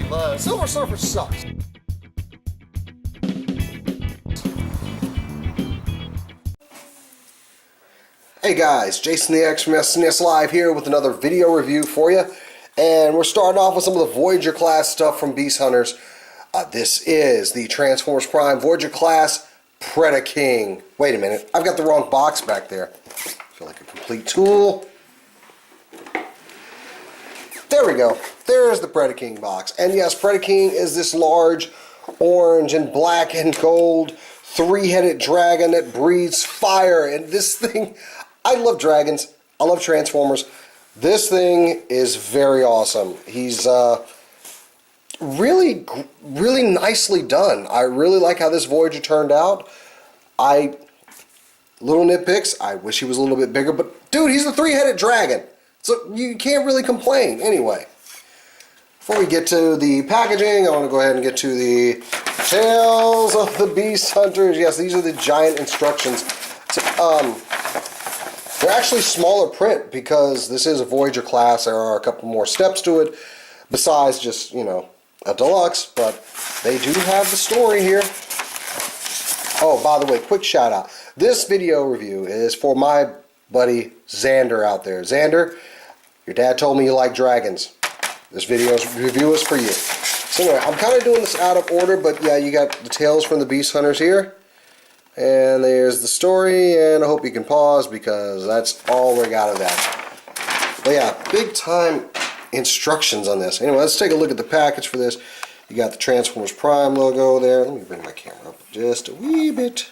The Silver Surfer sucks. Hey guys, Jason the X from SNES Live here with another video review for you. And we're starting off with some of the Voyager class stuff from Beast Hunters. This is the Transformers Prime Voyager class Predaking. Wait a minute, I've got the wrong box back there. I feel like a complete tool. There we go. There's the Predaking box. And yes, Predaking is this large orange and black and gold three-headed dragon that breathes fire. And this thing, I love dragons. I love Transformers. This thing is very awesome. He's really nicely done. I really like how this Voyager turned out. Little nitpicks. I wish he was a little bit bigger, but dude, he's a three-headed dragon. So you can't really complain. Anyway, before we get to the packaging, I want to go ahead and get to the Tales of the Beast Hunters. Yes, these are the giant instructions. They're actually smaller print because this is a Voyager class. There are a couple more steps to it besides just, you know, a deluxe, but they do have the story here. Oh, by the way, quick shout out. This video review is for my buddy Xander out there. Xander, your dad told me you like dragons. This review is for you. So anyway, I'm kind of doing this out of order, but yeah, you got the Tales from the Beast Hunters here. And there's the story, and I hope you can pause because that's all we got of that. But yeah, big time instructions on this. Anyway, let's take a look at the package for this. You got the Transformers Prime logo there. Let me bring my camera up just a wee bit.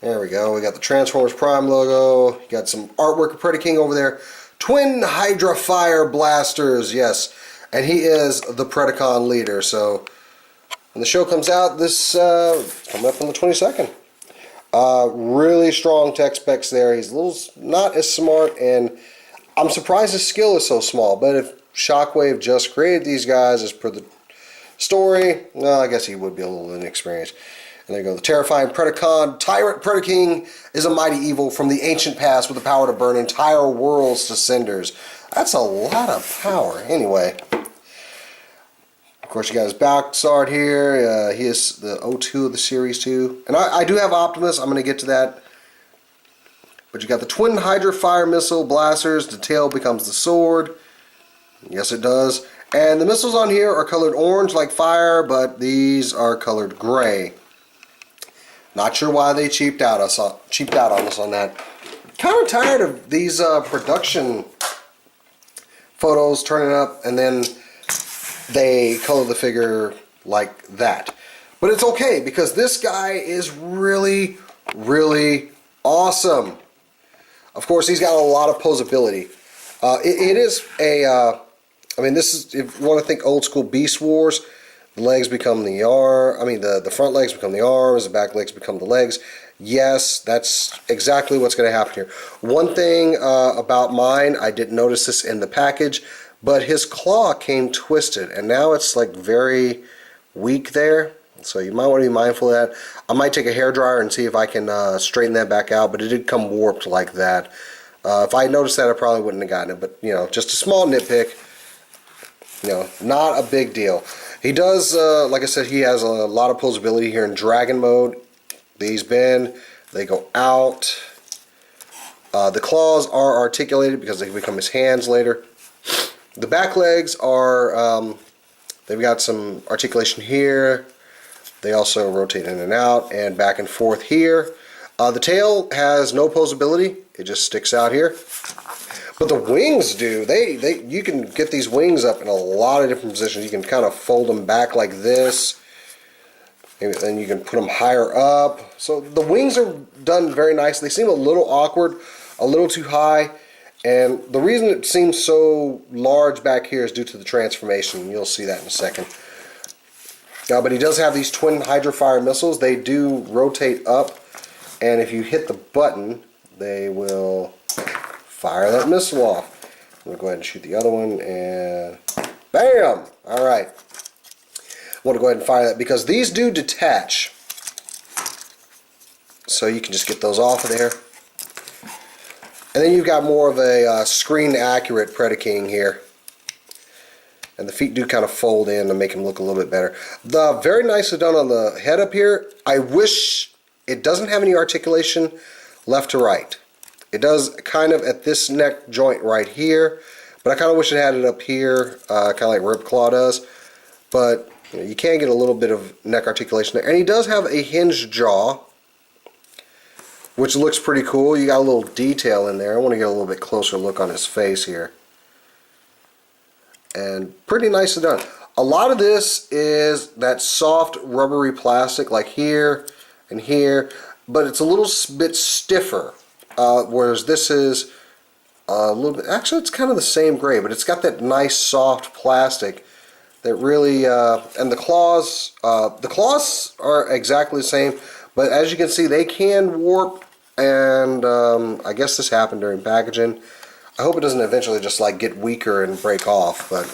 There we go. We got the Transformers Prime logo. You got some artwork of Predaking over there. Twin Hydra Fire Blasters, yes. And he is the Predacon leader. So when the show comes out, this coming up on the 22nd. Really strong tech specs there. He's a little not as smart, and I'm surprised his skill is so small. But if Shockwave just created these guys as per the story, well, I guess he would be a little inexperienced. And there you go. The terrifying Predacon Tyrant Predaking is a mighty evil from the ancient past with the power to burn entire worlds to cinders. That's a lot of power. Anyway, of course, you got his box art here. He is the O2 of the series too. And I do have Optimus. I'm going to get to that. But you got the Twin Hydra Fire Missile Blasters. The tail becomes the sword. Yes, it does. And the missiles on here are colored orange like fire, but these are colored gray. Not sure why they cheaped out on us on that. Kind of tired of these production photos turning up and then they color the figure like that. But it's okay because this guy is really, really awesome. Of course, he's got a lot of posability. It is a, I mean, this is, if you want to think old school Beast Wars, the legs become the arm. I mean, the front legs become the arms. The back legs become the legs. Yes, that's exactly what's going to happen here. One thing about mine, I didn't notice this in the package, but his claw came twisted, and now it's like very weak there. So you might want to be mindful of that. I might take a hairdryer and see if I can straighten that back out, but it did come warped like that. If I noticed that, I probably wouldn't have gotten it, but you know, just a small nitpick. You know, not a big deal. He does, like I said, he has a lot of posability here in Dragon mode. These bend, they go out. The claws are articulated because they become his hands later. The back legs are, they've got some articulation here. They also rotate in and out and back and forth here. The tail has no posability. It just sticks out here. But the wings do. You can get these wings up in a lot of different positions. You can kind of fold them back like this. Maybe then you can put them higher up. So the wings are done very nicely. They seem a little awkward, a little too high. And the reason it seems so large back here is due to the transformation. You'll see that in a second. But he does have these Twin Hydra Fire missiles. They do rotate up. And if you hit the button, they will fire that missile off. I'm going to go ahead and shoot the other one, and bam! Alright. I want to go ahead and fire that because these do detach. So you can just get those off of there. And then you've got more of a screen accurate Predaking here. And the feet do kind of fold in to make him look a little bit better. Very nicely done on the head up here. I wish it doesn't have any articulation left to right. It does kind of at this neck joint right here, but I kind of wish it had it up here, kind of like Ripclaw does. But you can get a little bit of neck articulation there. And he does have a hinged jaw, which looks pretty cool. You got a little detail in there. I want to get a little bit closer look on his face here. And pretty nicely done. A lot of this is that soft rubbery plastic like here and here, but it's a little bit stiffer, whereas this is a little bit, actually it's kind of the same grade, but it's got that nice soft plastic that really, and the claws are exactly the same, but as you can see they can warp, and I guess this happened during packaging. I hope it doesn't eventually just like get weaker and break off, but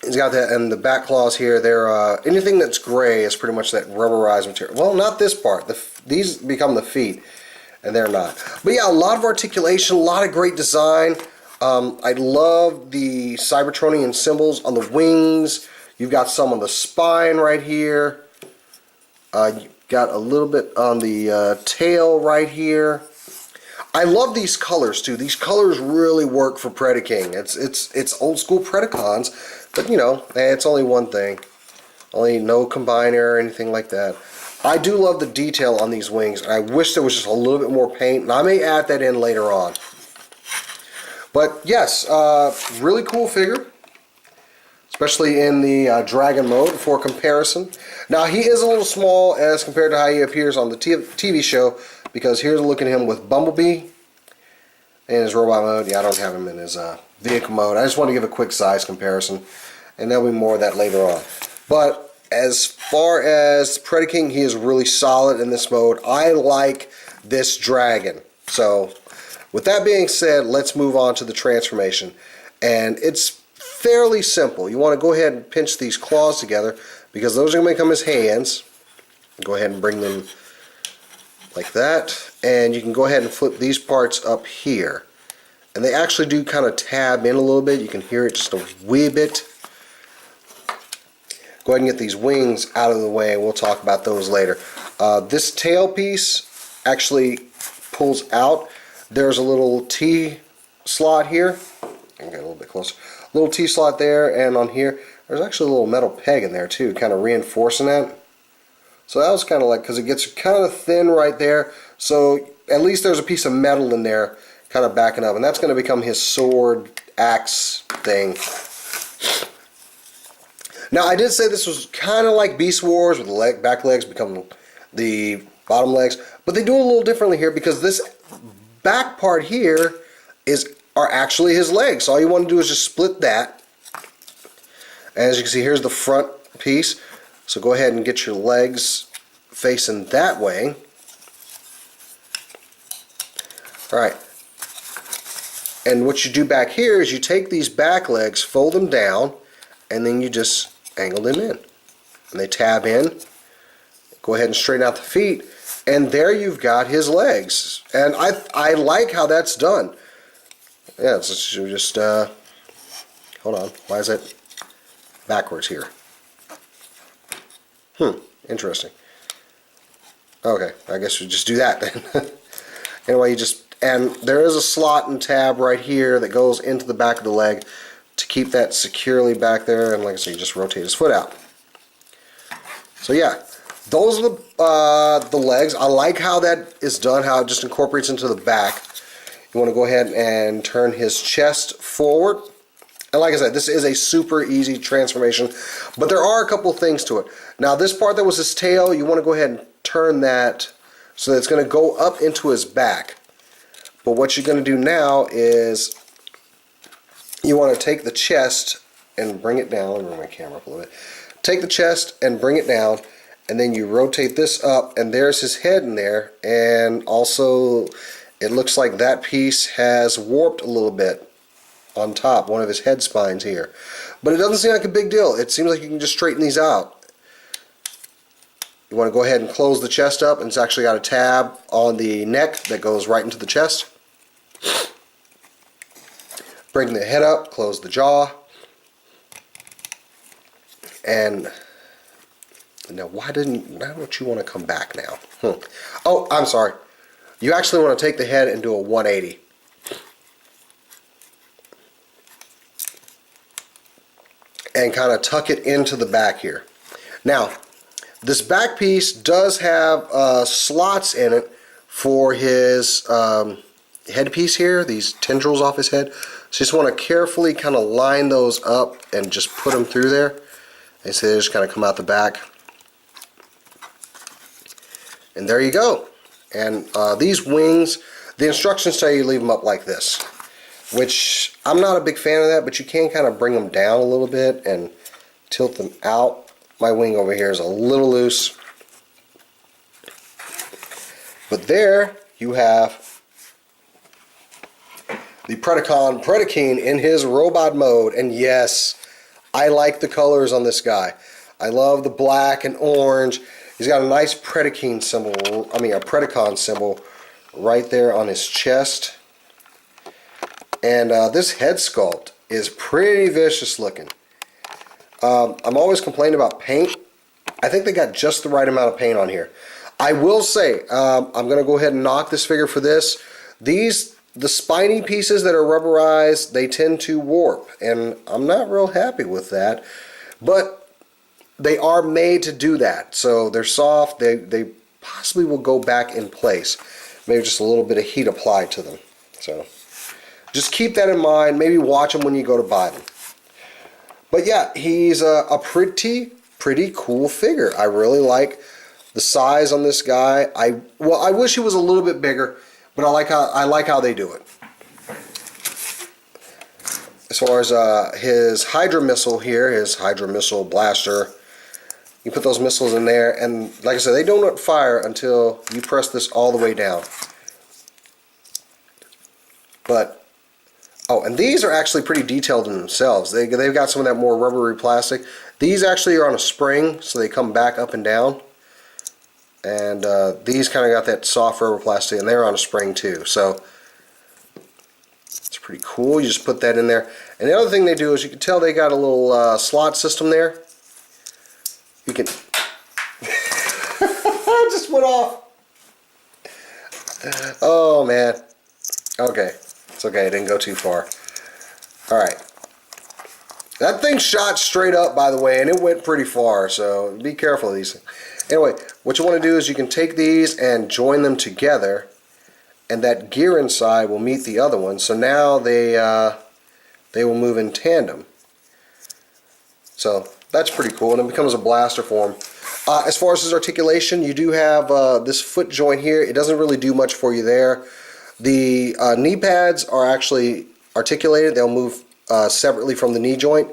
he's got that, and the back claws here, they're anything that's gray is pretty much that rubberized material. Well, not this part. These become the feet, and they're not. But yeah, a lot of articulation, a lot of great design. I love the Cybertronian symbols on the wings. You've got some on the spine right here. You've got a little bit on the tail right here. I love these colors too. These colors really work for Predaking. It's old school Predacons, but you know, it's only one thing. Only no combiner or anything like that. I do love the detail on these wings. I wish there was just a little bit more paint, and I may add that in later on. But yes, really cool figure, especially in the dragon mode for comparison. Now he is a little small as compared to how he appears on the TV show, because here's a look at him with Bumblebee in his robot mode. Yeah, I don't have him in his vehicle mode. I just want to give a quick size comparison, and there'll be more of that later on. But as far as Predaking, he is really solid in this mode. I like this dragon. So with that being said, let's move on to the transformation. And it's fairly simple. You want to go ahead and pinch these claws together, because those are going to become his hands. Go ahead and bring them like that, and you can go ahead and flip these parts up here, and they actually do kind of tab in a little bit. You can hear it just a wee bit. Go ahead and get these wings out of the way, and we'll talk about those later. This tail piece actually pulls out. There's a little T slot here. I can get a little bit closer. Little T slot there, and on here there's actually a little metal peg in there too, kind of reinforcing that. So that was kind of like, because it gets kind of thin right there, so at least there's a piece of metal in there kind of backing up, and that's going to become his sword axe thing. Now I did say this was kind of like Beast Wars, with the back legs become the bottom legs, but they do it a little differently here, because this back part here are actually his legs. So all you want to do is just split that. As you can see, here's the front piece. So go ahead and get your legs facing that way. Alright. And what you do back here is you take these back legs, fold them down, and then you just angle them in. And they tab in. Go ahead and straighten out the feet, and there you've got his legs. And I like how that's done. Yeah, it's just hold on. Why is it backwards here? Interesting. Okay, I guess we just do that then. Anyway, and there is a slot and tab right here that goes into the back of the leg to keep that securely back there, and like I said, you just rotate his foot out. So yeah, those are the legs. I like how that is done, how it just incorporates into the back. You want to go ahead and turn his chest forward. And like I said, this is a super easy transformation, but there are a couple things to it. Now this part that was his tail, you want to go ahead and turn that so that it's going to go up into his back. But what you're going to do now is you want to take the chest and bring it down. Let me bring my camera up a little bit. Take the chest and bring it down, and then you rotate this up, and there's his head in there, and also it looks like that piece has warped a little bit on top, one of his head spines here. But it doesn't seem like a big deal. It seems like you can just straighten these out. You want to go ahead and close the chest up, and it's actually got a tab on the neck that goes right into the chest. Bring the head up, close the jaw. And now why don't you want to come back now? Oh, I'm sorry. You actually want to take the head and do a 180. And kind of tuck it into the back here. Now, this back piece does have slots in it for his headpiece here, these tendrils off his head. So you just want to carefully kind of line those up and just put them through there. And so they just kind of come out the back. And there you go. And these wings, the instructions tell you to leave them up like this, which I'm not a big fan of that, but you can kind of bring them down a little bit and tilt them out. My wing over here is a little loose. But there you have the Predaking in his robot mode. And yes, I like the colors on this guy. I love the black and orange. He's got a nice Predaking symbol, a Predacon symbol right there on his chest. And this head sculpt is pretty vicious looking. I'm always complaining about paint. I think they got just the right amount of paint on here. I will say, I'm going to go ahead and knock this figure for this. The spiny pieces that are rubberized, they tend to warp, and I'm not real happy with that. But they are made to do that, so they're soft. They possibly will go back in place. Maybe just a little bit of heat applied to them. So just keep that in mind. Maybe watch them when you go to buy them. But yeah, he's a pretty cool figure. I really like the size on this guy. I wish he was a little bit bigger, but I like how they do it. As far as his Hydra missile here, his Hydra missile blaster, you put those missiles in there, and like I said, they don't fire until you press this all the way down. But and these are actually pretty detailed in themselves. They've got some of that more rubbery plastic. These actually are on a spring, so they come back up and down. And these kind of got that soft rubber plastic, and they're on a spring too. So it's pretty cool. You just put that in there. And the other thing they do is you can tell they got a little slot system there. You can just went off. Oh man. Okay. It's okay, it didn't go too far. Alright. That thing shot straight up, by the way, and it went pretty far, so be careful of these things. Anyway, what you want to do is you can take these and join them together, and that gear inside will meet the other one, so now they will move in tandem. So that's pretty cool, and it becomes a blaster for him. As far as his articulation, you do have this foot joint here. It doesn't really do much for you there. The knee pads are actually articulated. They'll move separately from the knee joint.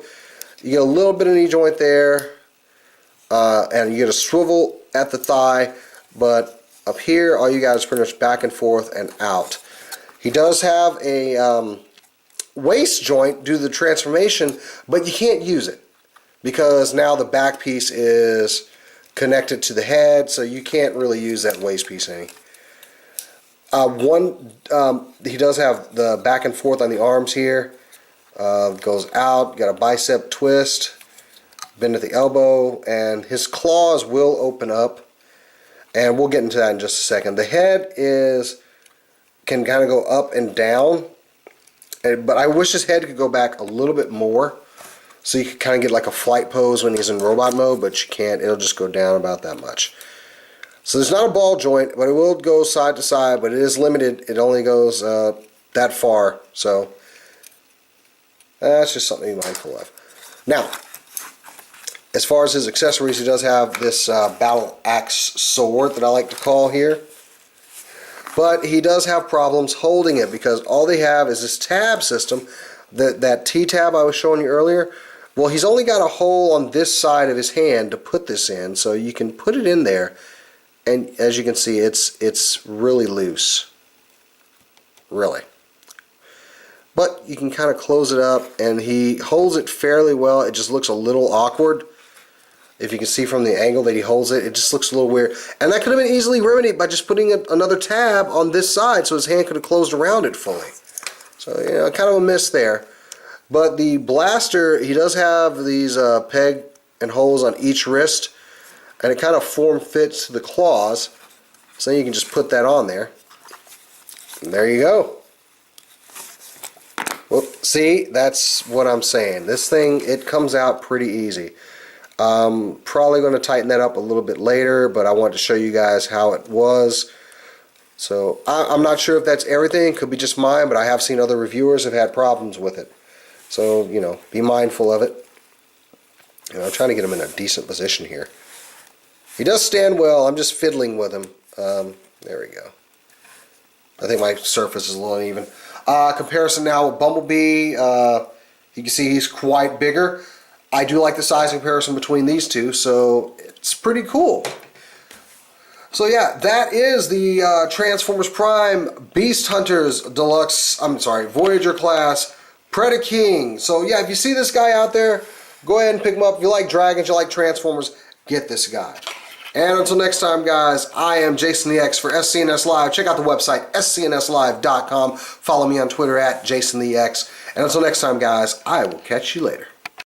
You get a little bit of knee joint there, and you get a swivel at the thigh, but up here all you got is pretty much back and forth and out. He does have a waist joint due to the transformation, but you can't use it because now the back piece is connected to the head, so you can't really use that waist piece any. He does have the back and forth on the arms here. Goes out, got a bicep twist, bend at the elbow, and his claws will open up, and we'll get into that in just a second. The head can kind of go up and down, but I wish his head could go back a little bit more, so you could kind of get like a flight pose when he's in robot mode, but you can't. It'll just go down about that much. So there's not a ball joint, but it will go side to side, but it is limited. It only goes that far, so that's just something to be mindful of. Now, as far as his accessories, he does have this battle axe sword that I like to call here. But he does have problems holding it because all they have is this tab system, that T-tab I was showing you earlier. Well, he's only got a hole on this side of his hand to put this in, so you can put it in there. And as you can see, it's really loose, really. But you can kind of close it up, and he holds it fairly well. It just looks a little awkward. If you can see from the angle that he holds it, it just looks a little weird. And that could have been easily remedied by just putting another tab on this side so his hand could have closed around it fully. So, you know, kind of a miss there. But the blaster, he does have these peg and holes on each wrist, and it kind of form fits to the claws, so you can just put that on there. And there you go. Well, see, that's what I'm saying. This thing, it comes out pretty easy. Probably going to tighten that up a little bit later, but I wanted to show you guys how it was. So I'm not sure if that's everything. Could be just mine, but I have seen other reviewers have had problems with it. So, you know, be mindful of it. You know, I'm trying to get him in a decent position here. He does stand well. I'm just fiddling with him. There we go. I think my surface is a little uneven. Comparison now with Bumblebee. You can see he's quite bigger. I do like the size comparison between these two, so it's pretty cool. So yeah, that is the Transformers Prime Beast Hunters Deluxe, Voyager class Predaking. So yeah, if you see this guy out there, go ahead and pick him up. If you like dragons, you like Transformers, get this guy. And until next time, guys, I am Jason the X for SCNS Live. Check out the website, scnslive.com. Follow me on Twitter at JasonTheX. And until next time, guys, I will catch you later.